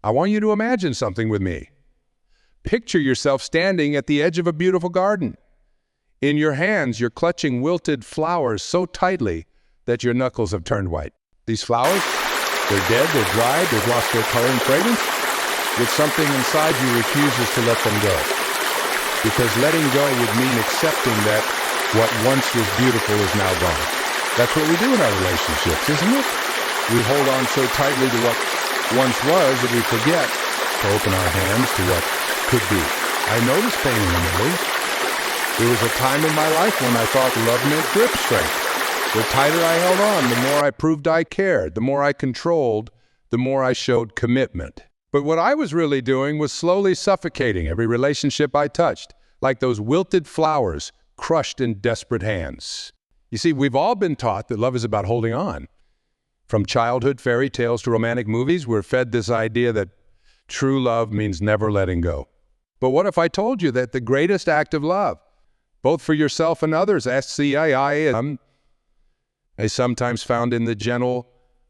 I want you to imagine something with me. Picture yourself standing at the edge of a beautiful garden. In your hands, you're clutching wilted flowers so tightly that your knuckles have turned white. These flowers, they're dead, they're dried, they've lost their color and fragrance, yet something inside you refuses to let them go. Because letting go would mean accepting that what once was beautiful is now gone. That's what we do in our relationships, isn't it? We hold on so tightly to what once was that we forget to open our hands to what could be. I noticed pain in the middle. There was a time in my life when I thought love meant grip strength. The tighter I held on, the more I proved I cared. The more I controlled, the more I showed commitment. But what I was really doing was slowly suffocating every relationship I touched, like those wilted flowers crushed in desperate hands. You see, we've all been taught that love is about holding on. From childhood fairy tales to romantic movies, we're fed this idea that true love means never letting go. But what if I told you that the greatest act of love, both for yourself and others, SCII, is sometimes found in the gentle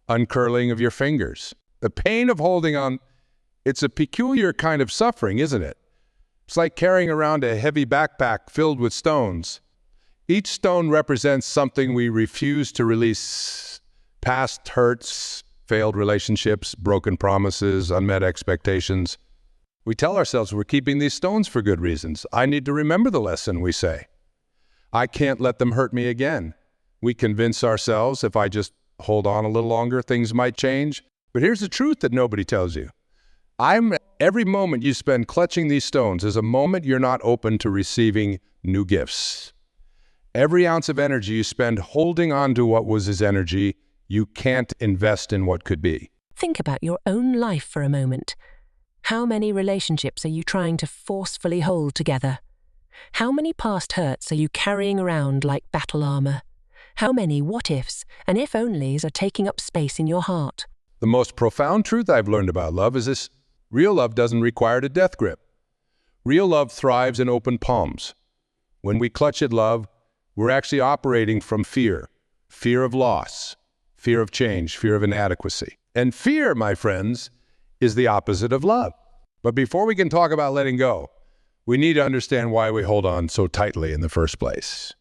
uncurling of your fingers? The pain of holding on, it's a peculiar kind of suffering, isn't it? It's like carrying around a heavy backpack filled with stones. Each stone represents something we refuse to release: past hurts, failed relationships, broken promises, unmet expectations. We tell ourselves we're keeping these stones for good reasons. I need to remember the lesson, we say. I can't let them hurt me again. We convince ourselves if I just hold on a little longer, things might change. But here's the truth that nobody tells you. Every moment you spend clutching these stones is a moment you're not open to receiving new gifts. Every ounce of energy you spend holding on to what was his energy, you can't invest in what could be. Think about your own life for a moment. How many relationships are you trying to forcefully hold together? How many past hurts are you carrying around like battle armor? How many what-ifs and if-onlys are taking up space in your heart? The most profound truth I've learned about love is this: real love doesn't require a death grip. Real love thrives in open palms. When we clutch at love, we're actually operating from fear. Fear of loss, fear of change, fear of inadequacy. And fear, my friends, is the opposite of love. But before we can talk about letting go, we need to understand why we hold on so tightly in the first place.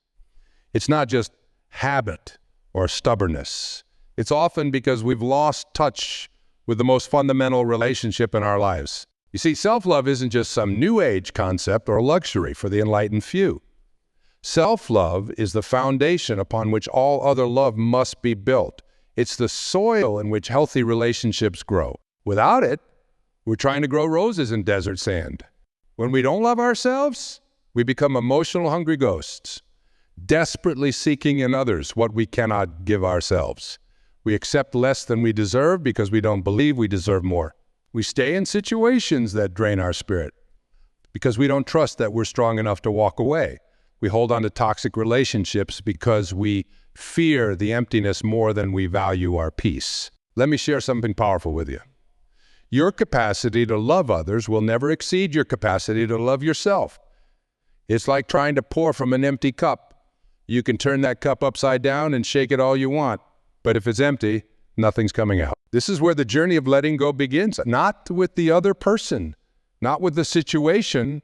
It's not just habit or stubbornness. It's often because we've lost touch with the most fundamental relationship in our lives. You see, self-love isn't just some new age concept or luxury for the enlightened few. Self-love is the foundation upon which all other love must be built. It's the soil in which healthy relationships grow. Without it, we're trying to grow roses in desert sand. When we don't love ourselves, we become emotional hungry ghosts, desperately seeking in others what we cannot give ourselves. We accept less than we deserve because we don't believe we deserve more. We stay in situations that drain our spirit because we don't trust that we're strong enough to walk away. We hold on to toxic relationships because we fear the emptiness more than we value our peace. Let me share something powerful with you. Your capacity to love others will never exceed your capacity to love yourself. It's like trying to pour from an empty cup. You can turn that cup upside down and shake it all you want, but if it's empty, nothing's coming out. This is where the journey of letting go begins, not with the other person, not with the situation,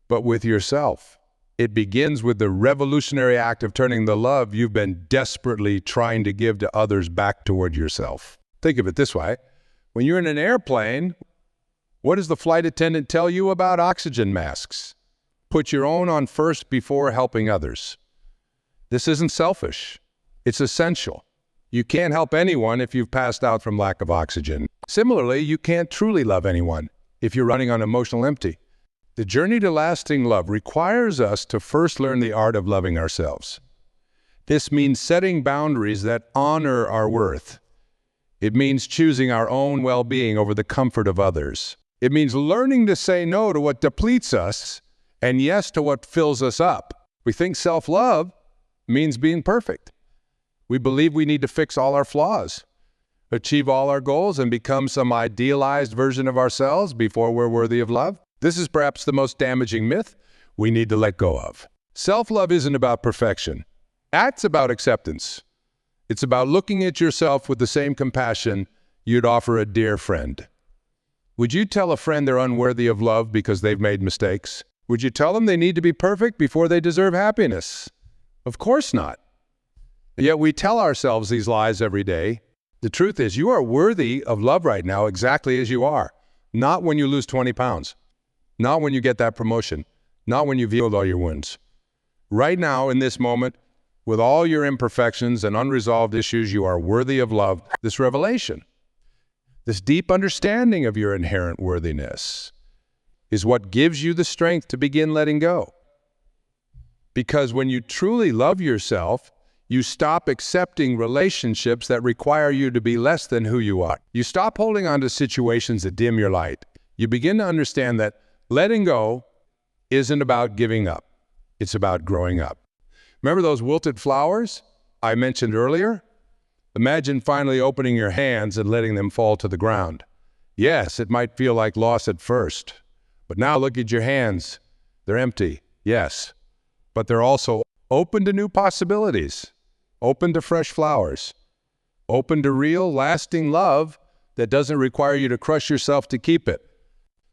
but with yourself. It begins with the revolutionary act of turning the love you've been desperately trying to give to others back toward yourself. Think of it this way. When you're in an airplane, what does the flight attendant tell you about oxygen masks? Put your own on first before helping others. This isn't selfish. It's essential. You can't help anyone if you've passed out from lack of oxygen. Similarly, you can't truly love anyone if you're running on emotional empty. The journey to lasting love requires us to first learn the art of loving ourselves. This means setting boundaries that honor our worth. It means choosing our own well-being over the comfort of others. It means learning to say no to what depletes us and yes to what fills us up. We think self-love means being perfect. We believe we need to fix all our flaws, achieve all our goals, and become some idealized version of ourselves before we're worthy of love. This is perhaps the most damaging myth we need to let go of. Self-love isn't about perfection. That's about acceptance. It's about looking at yourself with the same compassion you'd offer a dear friend. Would you tell a friend they're unworthy of love because they've made mistakes? Would you tell them they need to be perfect before they deserve happiness? Of course not. Yet we tell ourselves these lies every day. The truth is, you are worthy of love right now exactly as you are. Not when you lose 20 pounds. Not when you get that promotion. Not when you've healed all your wounds. Right now, in this moment, with all your imperfections and unresolved issues, you are worthy of love. This revelation, this deep understanding of your inherent worthiness, is what gives you the strength to begin letting go. Because when you truly love yourself, you stop accepting relationships that require you to be less than who you are. You stop holding on to situations that dim your light. You begin to understand that letting go isn't about giving up. It's about growing up. Remember those wilted flowers I mentioned earlier? Imagine finally opening your hands and letting them fall to the ground. Yes, it might feel like loss at first, but now look at your hands. They're empty, yes, but they're also open to new possibilities, open to fresh flowers, open to real, lasting love that doesn't require you to crush yourself to keep it.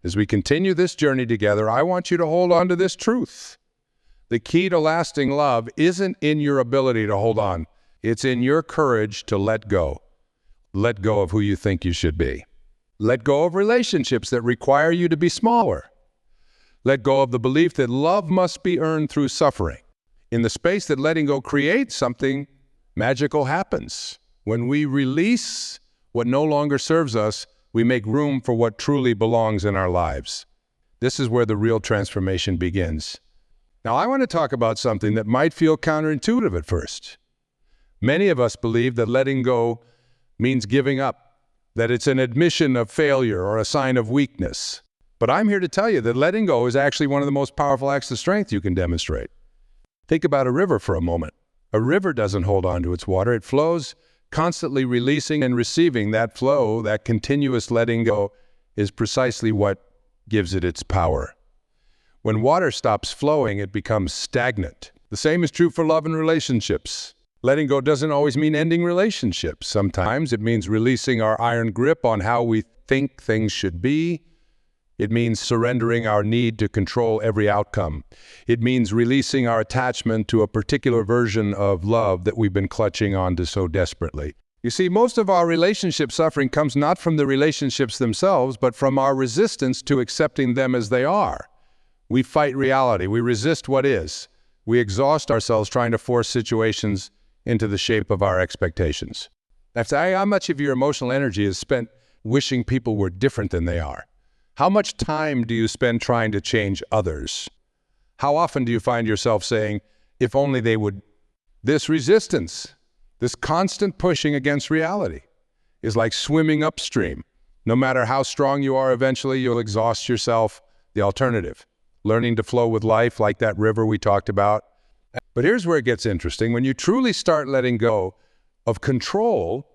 As we continue this journey together, I want you to hold on to this truth. The key to lasting love isn't in your ability to hold on. It's in your courage to let go. Let go of who you think you should be. Let go of relationships that require you to be smaller. Let go of the belief that love must be earned through suffering. In the space that letting go creates, something magical happens. When we release what no longer serves us, we make room for what truly belongs in our lives. This is where the real transformation begins. Now, I want to talk about something that might feel counterintuitive at first. Many of us believe that letting go means giving up, that it's an admission of failure or a sign of weakness. But I'm here to tell you that letting go is actually one of the most powerful acts of strength you can demonstrate. Think about a river for a moment. A river doesn't hold on to its water. It flows, constantly releasing and receiving. That flow, that continuous letting go, is precisely what gives it its power. When water stops flowing, it becomes stagnant. The same is true for love and relationships. Letting go doesn't always mean ending relationships. Sometimes it means releasing our iron grip on how we think things should be. It means surrendering our need to control every outcome. It means releasing our attachment to a particular version of love that we've been clutching onto so desperately. You see, most of our relationship suffering comes not from the relationships themselves, but from our resistance to accepting them as they are. We fight reality. We resist what is. We exhaust ourselves trying to force situations into the shape of our expectations. That's how much of your emotional energy is spent wishing people were different than they are. How much time do you spend trying to change others? How often do you find yourself saying, if only they would? This resistance, this constant pushing against reality, is like swimming upstream. No matter how strong you are, eventually you'll exhaust yourself. The alternative, learning to flow with life like that river we talked about. But here's where it gets interesting. When you truly start letting go of control,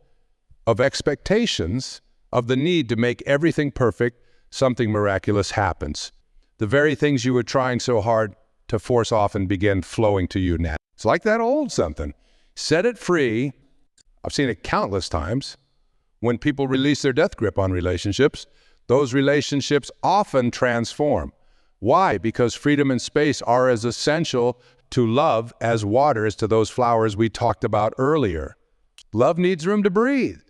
of expectations, of the need to make everything perfect, something miraculous happens. The very things you were trying so hard to force often begin flowing to you now. It's like that old something. Set it free. I've seen it countless times. When people release their death grip on relationships, those relationships often transform. Why? Because freedom and space are as essential to love as water is to those flowers we talked about earlier. Love needs room to breathe,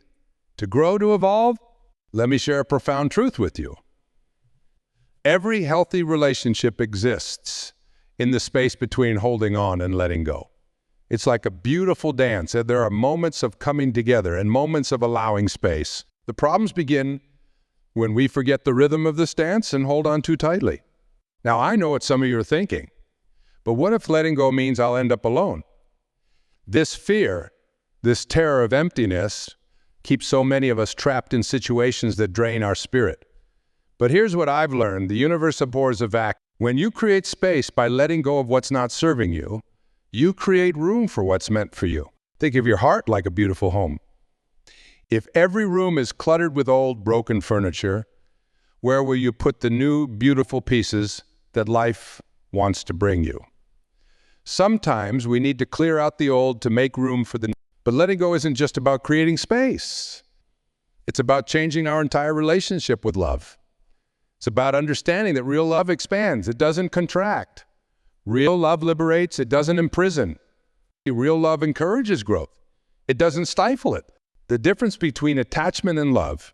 to grow, to evolve. Let me share a profound truth with you. Every healthy relationship exists in the space between holding on and letting go. It's like a beautiful dance. There are moments of coming together and moments of allowing space. The problems begin when we forget the rhythm of this dance and hold on too tightly. Now, I know what some of you are thinking, but what if letting go means I'll end up alone? This fear, this terror of emptiness, keeps so many of us trapped in situations that drain our spirit. But here's what I've learned. The universe abhors a vacuum. When you create space by letting go of what's not serving you, you create room for what's meant for you. Think of your heart like a beautiful home. If every room is cluttered with old, broken furniture, where will you put the new, beautiful pieces that life wants to bring you? Sometimes we need to clear out the old to make room for the new. But letting go isn't just about creating space. It's about changing our entire relationship with love. It's about understanding that real love expands. It doesn't contract. Real love liberates. It doesn't imprison. Real love encourages growth. It doesn't stifle it. The difference between attachment and love,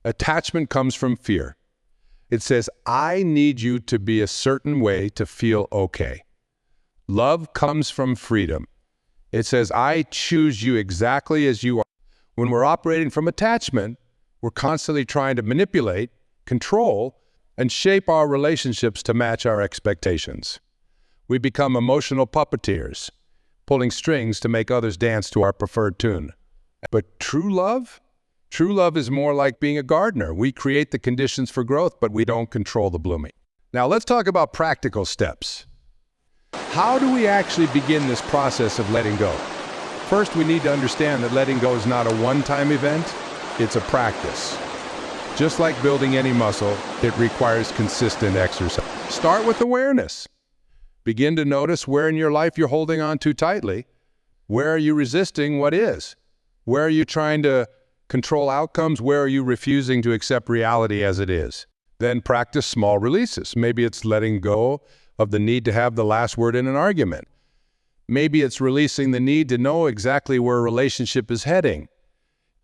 attachment comes from fear. It says, I need you to be a certain way to feel okay. Love comes from freedom. It says, I choose you exactly as you are. When we're operating from attachment, we're constantly trying to manipulate, control, and shape our relationships to match our expectations. We become emotional puppeteers, pulling strings to make others dance to our preferred tune. But true love is more like being a gardener. We create the conditions for growth, but we don't control the blooming. Now let's talk about practical steps. How do we actually begin this process of letting go? First, we need to understand that letting go is not a one-time event, it's a practice. Just like building any muscle, it requires consistent exercise. Start with awareness. Begin to notice where in your life you're holding on too tightly. Where are you resisting what is? Where are you trying to control outcomes? Where are you refusing to accept reality as it is? Then practice small releases. Maybe it's letting go of the need to have the last word in an argument. Maybe it's releasing the need to know exactly where a relationship is heading.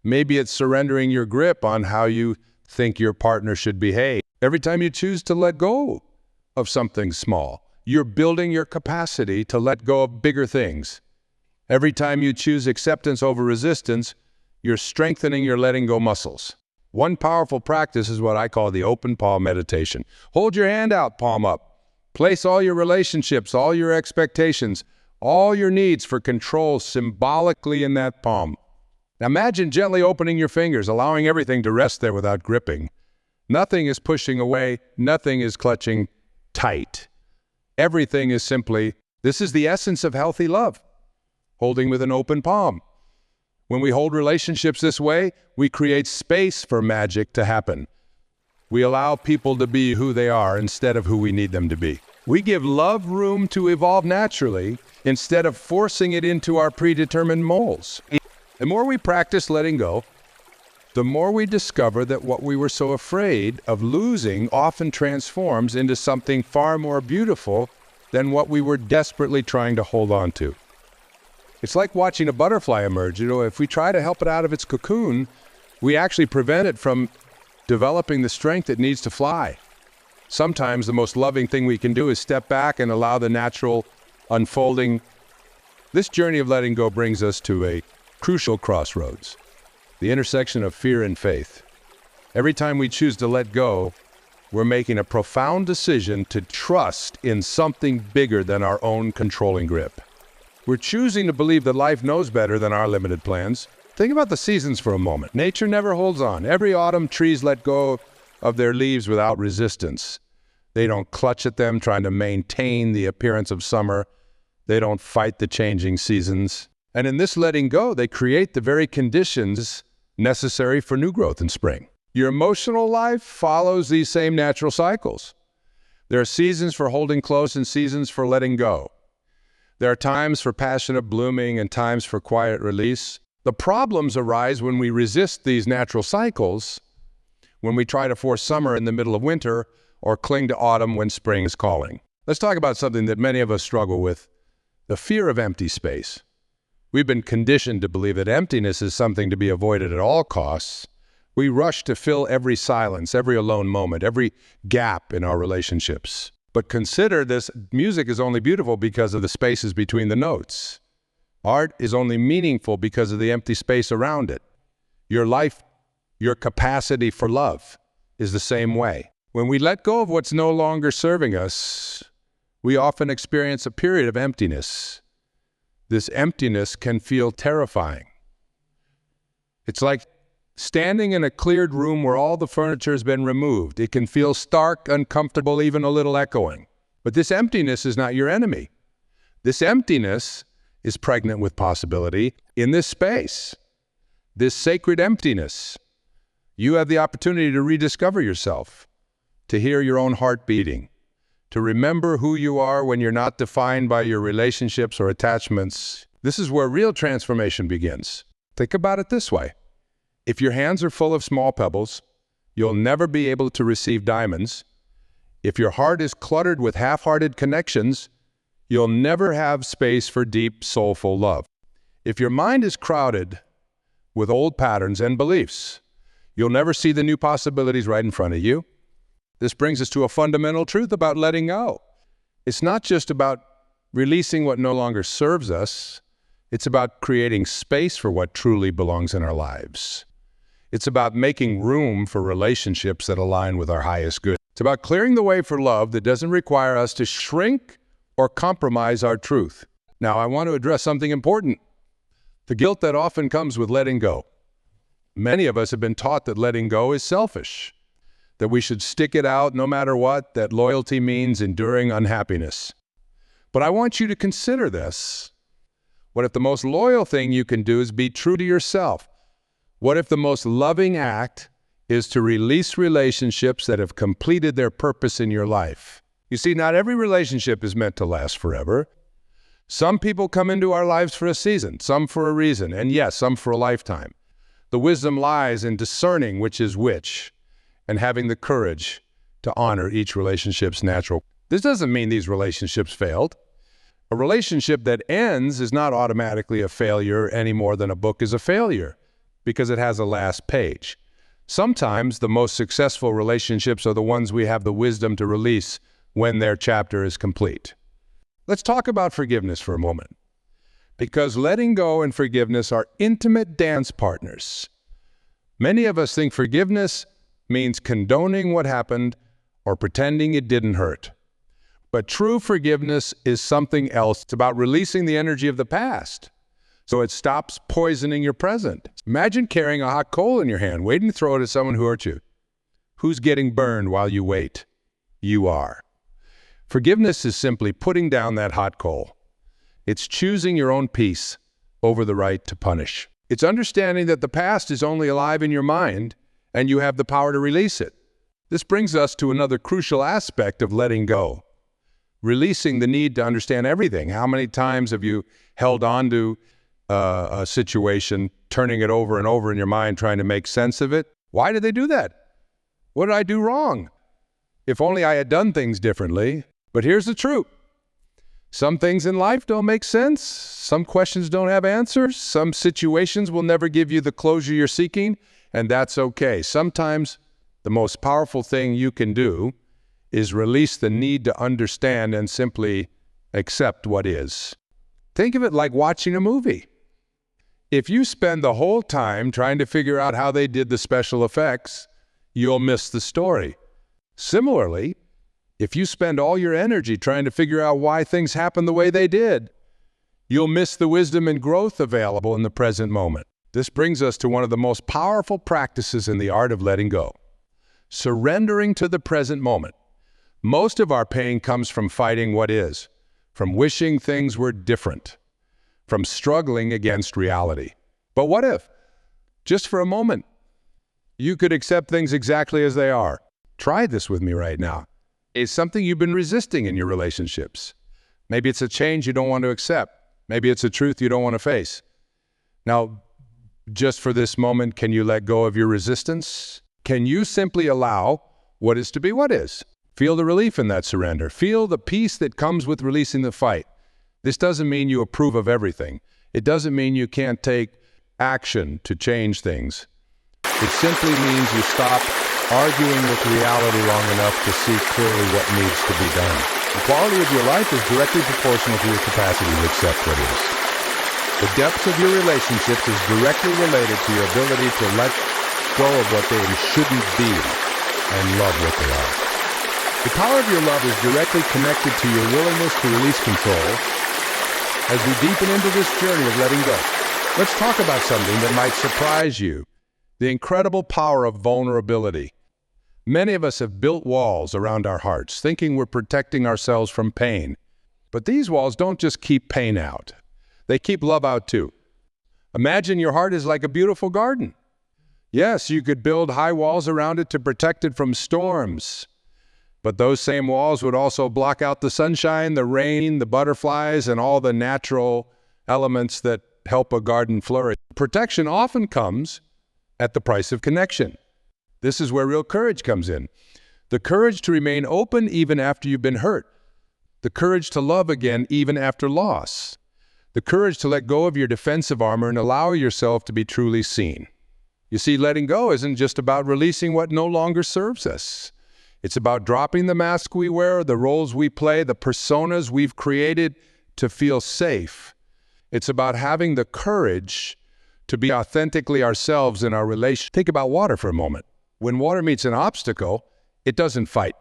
Maybe it's surrendering your grip on how you think your partner should behave. Every time you choose to let go of something small, you're building your capacity to let go of bigger things. Every time you choose acceptance over resistance, you're strengthening your letting go muscles. One powerful practice is what I call the open palm meditation. Hold your hand out, palm up. Place all your relationships, all your expectations, all your needs for control symbolically in that palm. Now imagine gently opening your fingers, allowing everything to rest there without gripping. Nothing is pushing away, nothing is clutching tight. Everything is simply, this is the essence of healthy love, holding with an open palm. When we hold relationships this way, we create space for magic to happen. We allow people to be who they are instead of who we need them to be. We give love room to evolve naturally instead of forcing it into our predetermined molds. The more we practice letting go, the more we discover that what we were so afraid of losing often transforms into something far more beautiful than what we were desperately trying to hold on to. It's like watching a butterfly emerge. If we try to help it out of its cocoon, we actually prevent it from developing the strength it needs to fly. Sometimes the most loving thing we can do is step back and allow the natural unfolding. This journey of letting go brings us to a crucial crossroads, the intersection of fear and faith. Every time we choose to let go, we're making a profound decision to trust in something bigger than our own controlling grip. We're choosing to believe that life knows better than our limited plans. Think about the seasons for a moment. Nature never holds on. Every autumn, trees let go of their leaves without resistance. They don't clutch at them, trying to maintain the appearance of summer. They don't fight the changing seasons. And in this letting go, they create the very conditions necessary for new growth in spring. Your emotional life follows these same natural cycles. There are seasons for holding close and seasons for letting go. There are times for passionate blooming and times for quiet release. The problems arise when we resist these natural cycles, when we try to force summer in the middle of winter or cling to autumn when spring is calling. Let's talk about something that many of us struggle with, the fear of empty space. We've been conditioned to believe that emptiness is something to be avoided at all costs. We rush to fill every silence, every alone moment, every gap in our relationships. But consider this, music is only beautiful because of the spaces between the notes. Art is only meaningful because of the empty space around it. Your life, your capacity for love is the same way. When we let go of what's no longer serving us, we often experience a period of emptiness. This emptiness can feel terrifying. It's like standing in a cleared room where all the furniture has been removed. It can feel stark, uncomfortable, even a little echoing. But this emptiness is not your enemy. This emptiness is pregnant with possibility. In this space, this sacred emptiness, you have the opportunity to rediscover yourself, to hear your own heart beating, to remember who you are when you're not defined by your relationships or attachments. This is where real transformation begins. Think about it this way. If your hands are full of small pebbles, you'll never be able to receive diamonds. If your heart is cluttered with half-hearted connections, you'll never have space for deep, soulful love. If your mind is crowded with old patterns and beliefs, you'll never see the new possibilities right in front of you. This brings us to a fundamental truth about letting go. It's not just about releasing what no longer serves us. It's about creating space for what truly belongs in our lives. It's about making room for relationships that align with our highest good. It's about clearing the way for love that doesn't require us to shrink or compromise our truth. Now, I want to address something important: the guilt that often comes with letting go. Many of us have been taught that letting go is selfish, that we should stick it out no matter what, that loyalty means enduring unhappiness. But I want you to consider this. What if the most loyal thing you can do is be true to yourself? What if the most loving act is to release relationships that have completed their purpose in your life? You see, not every relationship is meant to last forever. Some people come into our lives for a season, some for a reason, and yes, some for a lifetime. The wisdom lies in discerning which is which and having the courage to honor each relationship's natural. This doesn't mean these relationships failed. A relationship that ends is not automatically a failure any more than a book is a failure, because it has a last page. Sometimes the most successful relationships are the ones we have the wisdom to release when their chapter is complete. Let's talk about forgiveness for a moment, because letting go and forgiveness are intimate dance partners. Many of us think forgiveness means condoning what happened or pretending it didn't hurt. But true forgiveness is something else. It's about releasing the energy of the past, so it stops poisoning your present. Imagine carrying a hot coal in your hand, waiting to throw it at someone who hurt you. Who's getting burned while you wait? You are. Forgiveness is simply putting down that hot coal. It's choosing your own peace over the right to punish. It's understanding that the past is only alive in your mind, and you have the power to release it. This brings us to another crucial aspect of letting go: releasing the need to understand everything. How many times have you held on to a situation, turning it over and over in your mind, trying to make sense of it? Why did they do that? What did I do wrong? If only I had done things differently. But here's the truth. Some things in life don't make sense. Some questions don't have answers. Some situations will never give you the closure you're seeking, and that's okay. Sometimes the most powerful thing you can do is release the need to understand and simply accept what is. Think of it like watching a movie. If you spend the whole time trying to figure out how they did the special effects, you'll miss the story. Similarly, if you spend all your energy trying to figure out why things happen the way they did, you'll miss the wisdom and growth available in the present moment. This brings us to one of the most powerful practices in the art of letting go: surrendering to the present moment. Most of our pain comes from fighting what is, from wishing things were different, from struggling against reality. But what if, just for a moment, you could accept things exactly as they are? Try this with me right now. It's something you've been resisting in your relationships. Maybe it's a change you don't want to accept. Maybe it's a truth you don't want to face. Now, just for this moment, can you let go of your resistance? Can you simply allow what is to be what is? Feel the relief in that surrender. Feel the peace that comes with releasing the fight. This doesn't mean you approve of everything. It doesn't mean you can't take action to change things. It simply means you stop arguing with reality long enough to see clearly what needs to be done. The quality of your life is directly proportional to your capacity to accept what is. The depth of your relationships is directly related to your ability to let go of what they shouldn't be and love what they are. The power of your love is directly connected to your willingness to release control. As we deepen into this journey of letting go, let's talk about something that might surprise you: the incredible power of vulnerability. Many of us have built walls around our hearts, thinking we're protecting ourselves from pain. But these walls don't just keep pain out. They keep love out too. Imagine your heart is like a beautiful garden. Yes, you could build high walls around it to protect it from storms. But those same walls would also block out the sunshine, the rain, the butterflies, and all the natural elements that help a garden flourish. Protection often comes at the price of connection. This is where real courage comes in. The courage to remain open even after you've been hurt. The courage to love again even after loss. The courage to let go of your defensive armor and allow yourself to be truly seen. You see, letting go isn't just about releasing what no longer serves us. It's about dropping the mask we wear, the roles we play, the personas we've created to feel safe. It's about having the courage to be authentically ourselves in our relation. Think about water for a moment. When water meets an obstacle, it doesn't fight.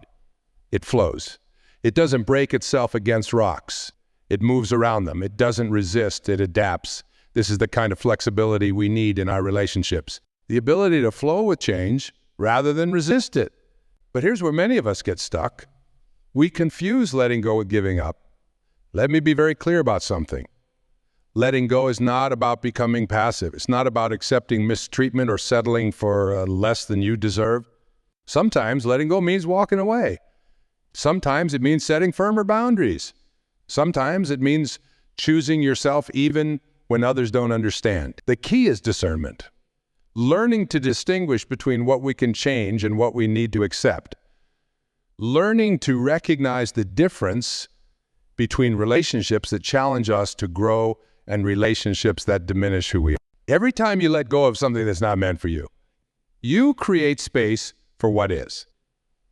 It flows. It doesn't break itself against rocks. It moves around them. It doesn't resist. It adapts. This is the kind of flexibility we need in our relationships. The ability to flow with change rather than resist it. But here's where many of us get stuck. We confuse letting go with giving up. Let me be very clear about something. Letting go is not about becoming passive. It's not about accepting mistreatment or settling for less than you deserve. Sometimes letting go means walking away. Sometimes it means setting firmer boundaries. Sometimes it means choosing yourself even when others don't understand. The key is discernment. Learning to distinguish between what we can change and what we need to accept. Learning to recognize the difference between relationships that challenge us to grow and relationships that diminish who we are. Every time you let go of something that's not meant for you, you create space for what is.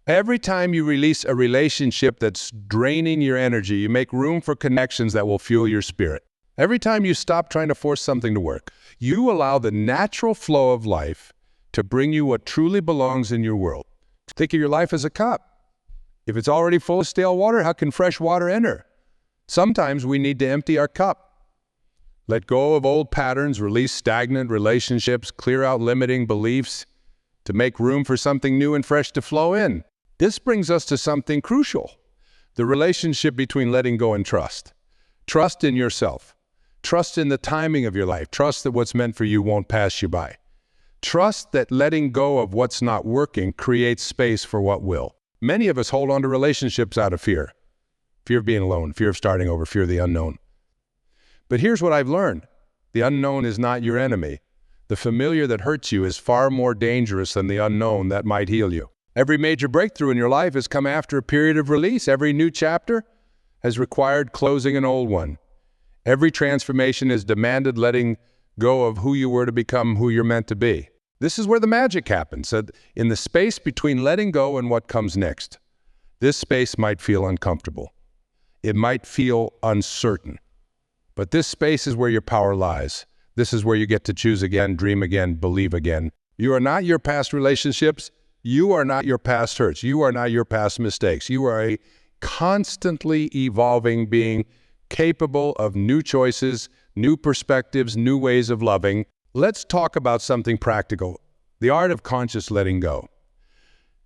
Every time you release a relationship that's draining your energy, you make room for connections that will fuel your spirit. Every time you stop trying to force something to work, you allow the natural flow of life to bring you what truly belongs in your world. Think of your life as a cup. If it's already full of stale water, how can fresh water enter? Sometimes we need to empty our cup. Let go of old patterns, release stagnant relationships, clear out limiting beliefs to make room for something new and fresh to flow in. This brings us to something crucial, the relationship between letting go and trust. Trust in yourself. Trust in the timing of your life. Trust that what's meant for you won't pass you by. Trust that letting go of what's not working creates space for what will. Many of us hold on to relationships out of fear. Fear of being alone, fear of starting over, fear of the unknown. But here's what I've learned. The unknown is not your enemy. The familiar that hurts you is far more dangerous than the unknown that might heal you. Every major breakthrough in your life has come after a period of release. Every new chapter has required closing an old one. Every transformation has demanded letting go of who you were to become who you're meant to be. This is where the magic happens, in the space between letting go and what comes next. This space might feel uncomfortable. It might feel uncertain. But this space is where your power lies. This is where you get to choose again, dream again, believe again. You are not your past relationships. You are not your past hurts. You are not your past mistakes. You are a constantly evolving being capable of new choices, new perspectives, new ways of loving. Let's talk about something practical, the art of conscious letting go.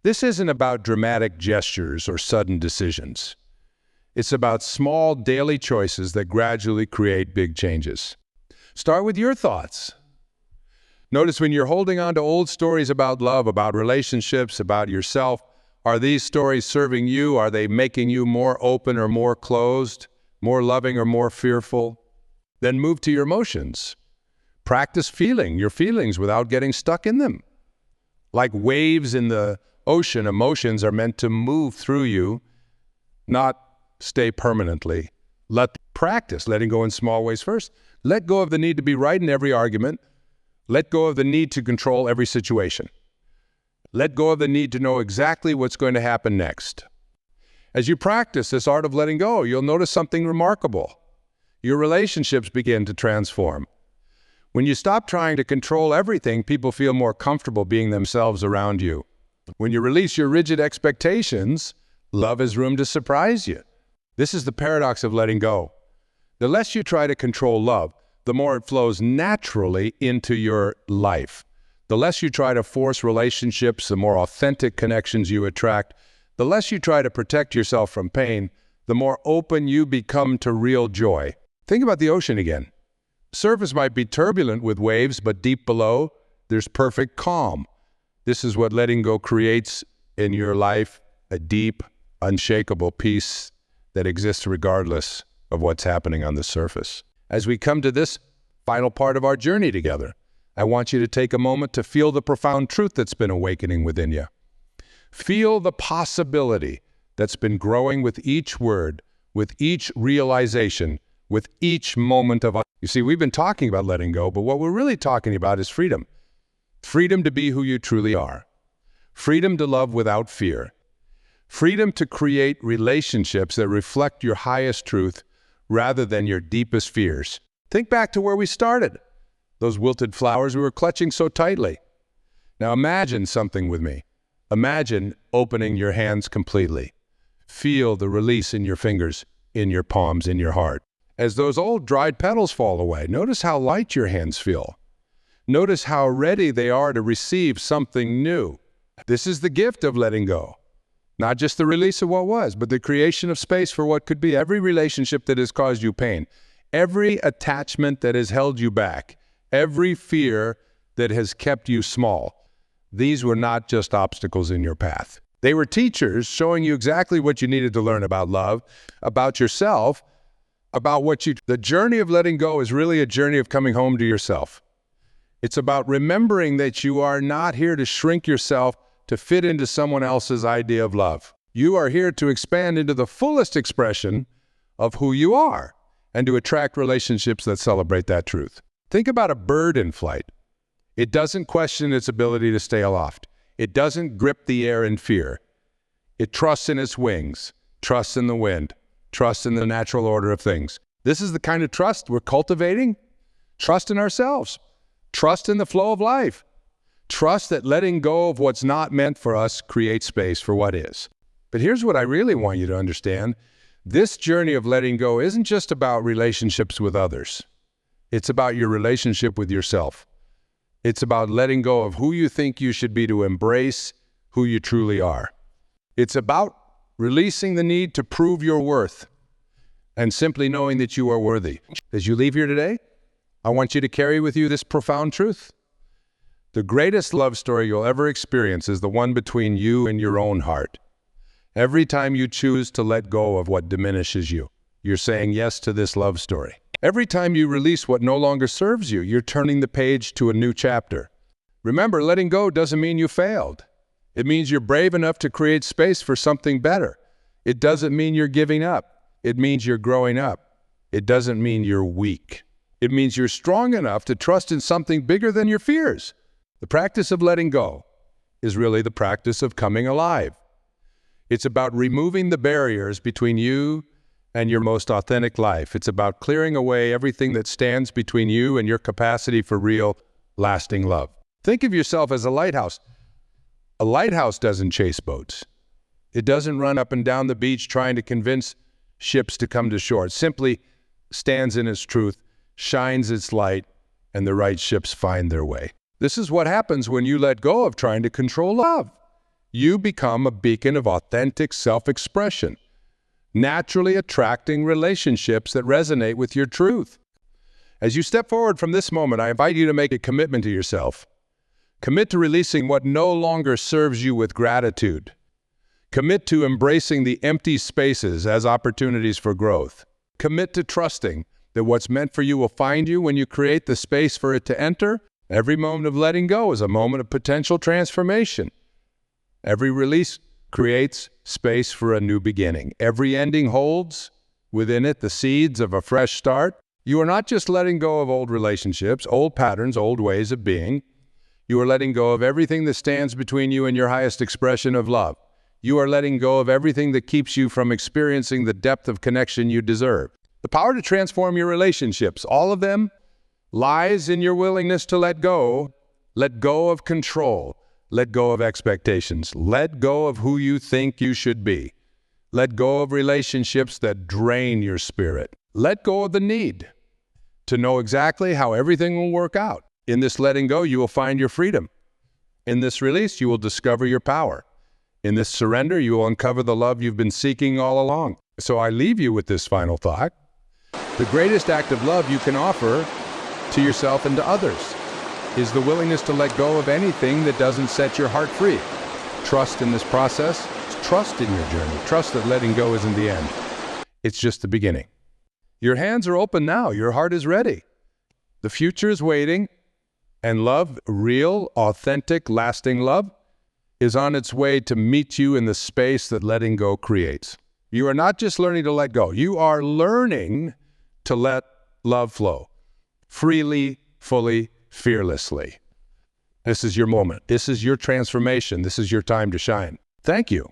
This isn't about dramatic gestures or sudden decisions. It's about small daily choices that gradually create big changes. Start with your thoughts. Notice when you're holding on to old stories about love, about relationships, about yourself, are these stories serving you? Are they making you more open or more closed, more loving or more fearful? Then move to your emotions. Practice feeling your feelings without getting stuck in them. Like waves in the ocean, emotions are meant to move through you, not stay permanently. Practice letting go in small ways first. Let go of the need to be right in every argument. Let go of the need to control every situation. Let go of the need to know exactly what's going to happen next. As you practice this art of letting go, you'll notice something remarkable. Your relationships begin to transform. When you stop trying to control everything, people feel more comfortable being themselves around you. When you release your rigid expectations, love has room to surprise you. This is the paradox of letting go. The less you try to control love, the more it flows naturally into your life. The less you try to force relationships, the more authentic connections you attract. The less you try to protect yourself from pain, the more open you become to real joy. Think about the ocean again. The surface might be turbulent with waves, but deep below, there's perfect calm. This is what letting go creates in your life, a deep, unshakable peace that exists regardless of what's happening on the surface. As we come to this final part of our journey together, I want you to take a moment to feel the profound truth that's been awakening within you. Feel the possibility that's been growing with each word, with each realization, with each moment of... You see, we've been talking about letting go, but what we're really talking about is freedom. Freedom to be who you truly are. Freedom to love without fear. Freedom to create relationships that reflect your highest truth rather than your deepest fears. Think back to where we started. Those wilted flowers we were clutching so tightly. Now imagine something with me. Imagine opening your hands completely. Feel the release in your fingers, in your palms, in your heart. As those old dried petals fall away, notice how light your hands feel. Notice how ready they are to receive something new. This is the gift of letting go. Not just the release of what was, but the creation of space for what could be. Every relationship that has caused you pain, every attachment that has held you back, every fear that has kept you small. These were not just obstacles in your path. They were teachers showing you exactly what you needed to learn about love, about yourself, about the journey of letting go is really a journey of coming home to yourself. It's about remembering that you are not here to shrink yourself to fit into someone else's idea of love. You are here to expand into the fullest expression of who you are and to attract relationships that celebrate that truth. Think about a bird in flight. It doesn't question its ability to stay aloft. It doesn't grip the air in fear. It trusts in its wings, trusts in the wind, trusts in the natural order of things. This is the kind of trust we're cultivating. Trust in ourselves. Trust in the flow of life. Trust that letting go of what's not meant for us creates space for what is. But here's what I really want you to understand. This journey of letting go isn't just about relationships with others. It's about your relationship with yourself. It's about letting go of who you think you should be to embrace who you truly are. It's about releasing the need to prove your worth and simply knowing that you are worthy. As you leave here today, I want you to carry with you this profound truth. The greatest love story you'll ever experience is the one between you and your own heart. Every time you choose to let go of what diminishes you, you're saying yes to this love story. Every time you release what no longer serves you, you're turning the page to a new chapter. Remember, letting go doesn't mean you failed. It means you're brave enough to create space for something better. It doesn't mean you're giving up. It means you're growing up. It doesn't mean you're weak. It means you're strong enough to trust in something bigger than your fears. The practice of letting go is really the practice of coming alive. It's about removing the barriers between you and your most authentic life. It's about clearing away everything that stands between you and your capacity for real, lasting love. Think of yourself as a lighthouse. A lighthouse doesn't chase boats. It doesn't run up and down the beach trying to convince ships to come to shore. It simply stands in its truth, shines its light, and the right ships find their way. This is what happens when you let go of trying to control love. You become a beacon of authentic self-expression, naturally attracting relationships that resonate with your truth. As you step forward from this moment, I invite you to make a commitment to yourself. Commit to releasing what no longer serves you with gratitude. Commit to embracing the empty spaces as opportunities for growth. Commit to trusting that what's meant for you will find you when you create the space for it to enter. Every moment of letting go is a moment of potential transformation. Every release creates space for a new beginning. Every ending holds within it the seeds of a fresh start. You are not just letting go of old relationships, old patterns, old ways of being. You are letting go of everything that stands between you and your highest expression of love. You are letting go of everything that keeps you from experiencing the depth of connection you deserve. The power to transform your relationships, all of them, lies in your willingness to let go of control, let go of expectations, let go of who you think you should be, let go of relationships that drain your spirit, let go of the need to know exactly how everything will work out. In this letting go, you will find your freedom. In this release, you will discover your power. In this surrender, you will uncover the love you've been seeking all along. So I leave you with this final thought. The greatest act of love you can offer to yourself and to others is the willingness to let go of anything that doesn't set your heart free. Trust in this process. Trust in your journey. Trust that letting go isn't the end. It's just the beginning. Your hands are open now. Your heart is ready. The future is waiting. And love, real, authentic, lasting love, is on its way to meet you in the space that letting go creates. You are not just learning to let go. You are learning to let love flow freely, fully, fearlessly. This is your moment. This is your transformation. This is your time to shine. Thank you.